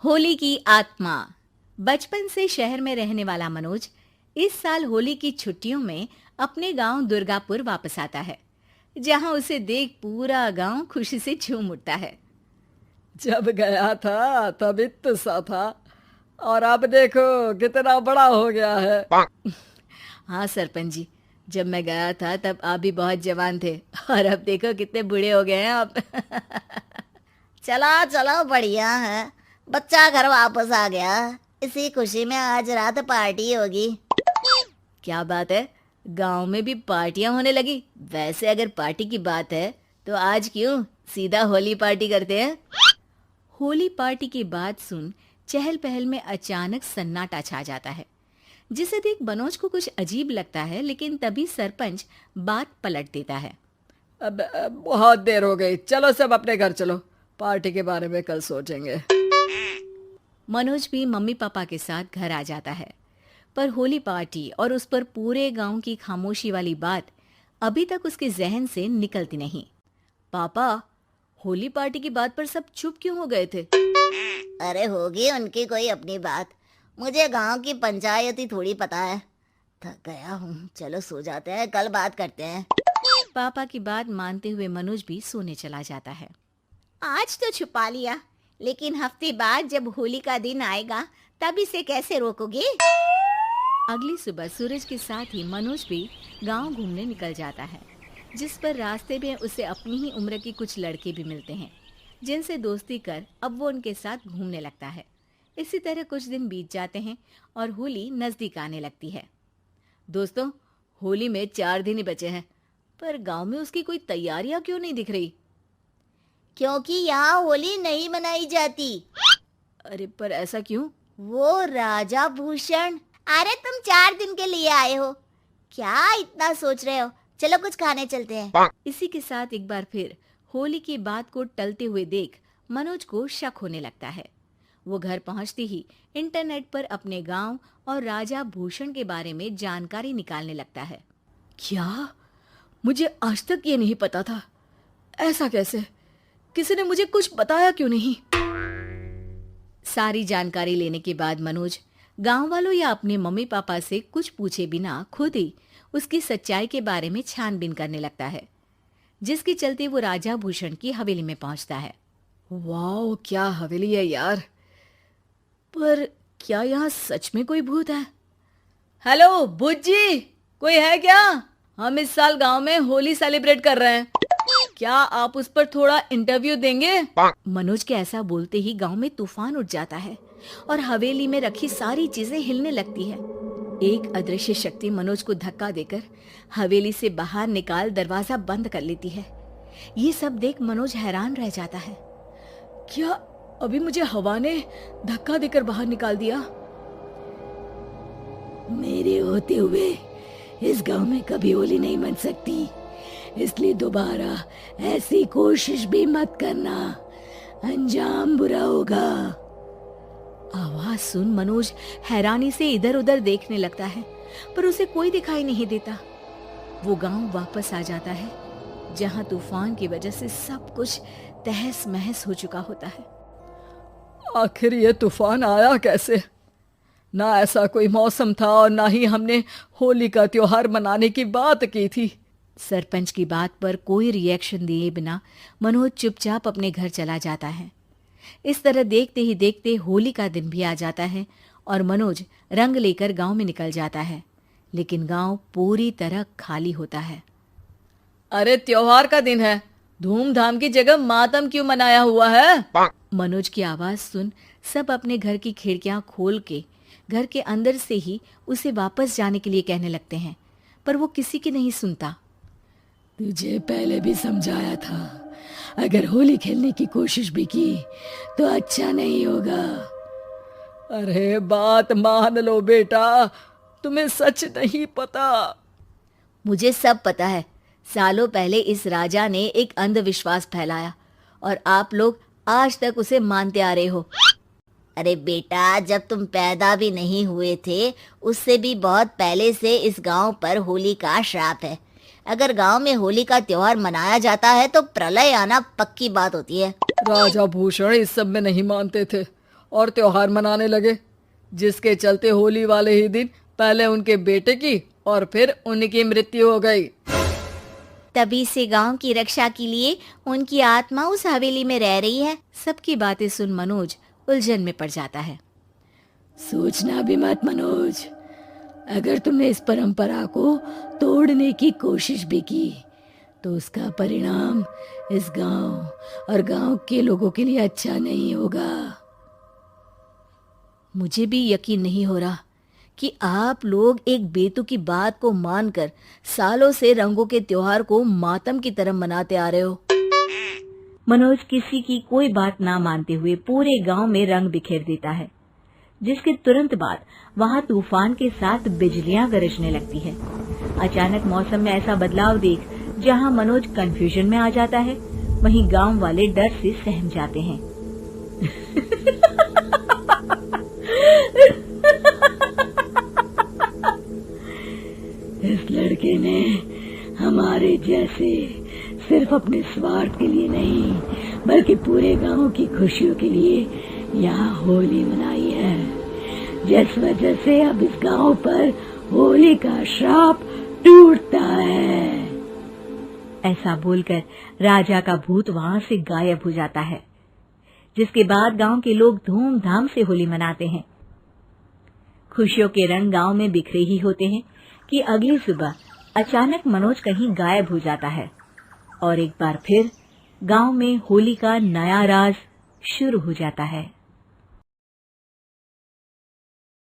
होली की आत्मा। बचपन से शहर में रहने वाला मनोज इस साल होली की छुट्टियों में अपने गांव दुर्गापुर वापस आता है, जहां उसे देख पूरा गांव खुशी से झूम उठता है। जब गया था तब इतना सा था और अब देखो कितना बड़ा हो गया है। हाँ सरपंच जी, जब मैं गया था तब आप भी बहुत जवान थे और अब देखो कितने बूढ़े हो गए हैं आप। चला चलो बढ़िया है। बच्चा घर वापस आ गया। इसी खुशी में आज रात पार्टी होगी। क्या बात है, गांव में भी पार्टियां होने लगी। वैसे अगर पार्टी की बात है तो आज क्यों सीधा होली पार्टी करते हैं। होली पार्टी की बात सुन चहल पहल में अचानक सन्नाटा छा जाता है, जिसे देख मनोज को कुछ अजीब लगता है। लेकिन तभी सरपंच बात पलट देता है। अब बहुत देर हो गई, चलो सब अपने घर चलो, पार्टी के बारे में कल सोचेंगे। मनोज भी मम्मी पापा के साथ घर आ जाता है, पर होली पार्टी और उस पर पूरे गांव की खामोशी वाली बात अभी तक उसके जहन से निकलती नहीं। पापा, होली पार्टी की बात पर सब चुप क्यों हो गए थे? अरे होगी उनकी कोई अपनी बात। मुझे गांव की पंचायत ही थोड़ी पता है। थक गया हूँ, चलो सो जाते हैं, कल बात करते हैं। पापा की बात मानते हुए मनोज भी सोने चला जाता है। आज तो छुपा लिया, लेकिन हफ्ते बाद जब होली का दिन आएगा तब इसे कैसे रोकोगे? अगली सुबह सूरज के साथ ही मनोज भी गांव घूमने निकल जाता है, जिस पर रास्ते में उसे अपनी ही उम्र के कुछ लड़के भी मिलते हैं, जिनसे दोस्ती कर अब वो उनके साथ घूमने लगता है। इसी तरह कुछ दिन बीत जाते हैं और होली नजदीक आने लगती है। दोस्तों, होली में 4 दिन ही बचे हैं, पर गांव में उसकी कोई तैयारियां क्यों नहीं दिख रही? क्योंकि यहाँ होली नहीं मनाई जाती। अरे पर ऐसा क्यों? वो राजा भूषण। अरे तुम 4 दिन के लिए आए हो, क्या इतना सोच रहे हो? चलो कुछ खाने चलते हैं। इसी के साथ एक बार फिर होली की बात को टलते हुए देख मनोज को शक होने लगता है। वो घर पहुंचते ही इंटरनेट पर अपने गांव और राजा भूषण के बारे में जानकारी निकालने लगता है। क्या? मुझे आज तक ये नहीं पता था। ऐसा कैसे? किसी ने मुझे कुछ बताया क्यों नहीं? सारी जानकारी लेने के बाद मनोज गांव वालों या अपने मम्मी पापा से कुछ पूछे बिना खुद ही उसकी सच्चाई के बारे में छानबीन करने लगता है, जिसके चलते वो राजा भूषण की हवेली में पहुंचता है। वाह, क्या हवेली है यार। पर क्या यहाँ सच में कोई भूत है? हेलो भूत जी, कोई है क्या? हम इस साल गांव में होली सेलिब्रेट कर रहे हैं, क्या आप उस पर थोड़ा इंटरव्यू देंगे? मनोज के ऐसा बोलते ही गांव में तूफान उठ जाता है और हवेली में रखी सारी चीजें हिलने लगती है। एक अदृश्य शक्ति मनोज को धक्का देकर हवेली से बाहर निकाल दरवाजा बंद कर लेती है। ये सब देख मनोज हैरान रह जाता है। क्या अभी मुझे हवा ने धक्का देकर बाहर निकाल दिया? मेरे होते हुए इस गांव में कभी होली नहीं मन सकती, इसलिए दोबारा ऐसी कोशिश भी मत करना, अंजाम बुरा होगा। आवाज सुन मनोज हैरानी से इधर उधर देखने लगता है, पर उसे कोई दिखाई नहीं देता। वो गांव वापस आ जाता है, जहां तूफान की वजह से सब कुछ तहस महस हो चुका होता है। आखिर ये तूफान आया कैसे? ना ऐसा कोई मौसम था और ना ही हमने होली का त्योहार मनाने की बात की थी। सरपंच की बात पर कोई रिएक्शन दिए बिना मनोज चुपचाप अपने घर चला जाता है। इस तरह देखते ही देखते होली का दिन भी आ जाता है और मनोज रंग लेकर गांव में निकल जाता है, लेकिन गांव पूरी तरह खाली होता है। अरे त्योहार का दिन है, धूमधाम की जगह मातम क्यों मनाया हुआ है? मनोज की आवाज सुन सब अपने घर की खिड़कियां खोल के घर के अंदर से ही उसे वापस जाने के लिए कहने लगते हैं, पर वो किसी की नहीं सुनता। तुझे पहले भी समझाया था, अगर होली खेलने की कोशिश भी की तो अच्छा नहीं होगा। अरे बात मान लो बेटा, तुम्हें सच नहीं पता। मुझे सब पता है। सालों पहले इस राजा ने एक अंधविश्वास फैलाया और आप लोग आज तक उसे मानते आ रहे हो। अरे बेटा, जब तुम पैदा भी नहीं हुए थे उससे भी बहुत पहले से इस गांव पर होली का श्राप है। अगर गांव में होली का त्योहार मनाया जाता है तो प्रलय आना पक्की बात होती है। राजा भूषण इस सब में नहीं मानते थे और त्योहार मनाने लगे, जिसके चलते होली वाले ही दिन पहले उनके बेटे की और फिर उनकी मृत्यु हो गई। तभी से गांव की रक्षा के लिए उनकी आत्मा उस हवेली में रह रही है। सबकी बातें सुन मनोज उलझन में पड़ जाता है। सोचना भी मत मनोज, अगर तुमने इस परंपरा को तोड़ने की कोशिश भी की तो उसका परिणाम इस गांव और गांव के लोगों के लिए अच्छा नहीं होगा। मुझे भी यकीन नहीं हो रहा कि आप लोग एक बेतुकी बात को मानकर सालों से रंगों के त्योहार को मातम की तरह मनाते आ रहे हो। मनोज किसी की कोई बात ना मानते हुए पूरे गांव में रंग बिखेर देता है, जिसके तुरंत बाद वहां तूफान के साथ बिजलियां गरजने लगती है। अचानक मौसम में ऐसा बदलाव देख जहां मनोज कंफ्यूजन में आ जाता है, वहीं गांव वाले डर से सहम जाते हैं। इस लड़के ने हमारे जैसे सिर्फ अपने स्वार्थ के लिए नहीं बल्कि पूरे गांव की खुशियों के लिए यहाँ होली मनाई है, जिस वजह से अब इस गांव पर होली का श्राप टूटता है। ऐसा बोलकर राजा का भूत वहां से गायब हो जाता है, जिसके बाद गांव के लोग धूमधाम से होली मनाते हैं। खुशियों के रंग गांव में बिखरे ही होते हैं कि अगली सुबह अचानक मनोज कहीं गायब हो जाता है और एक बार फिर गांव में होली का नया राज शुरू हो जाता है।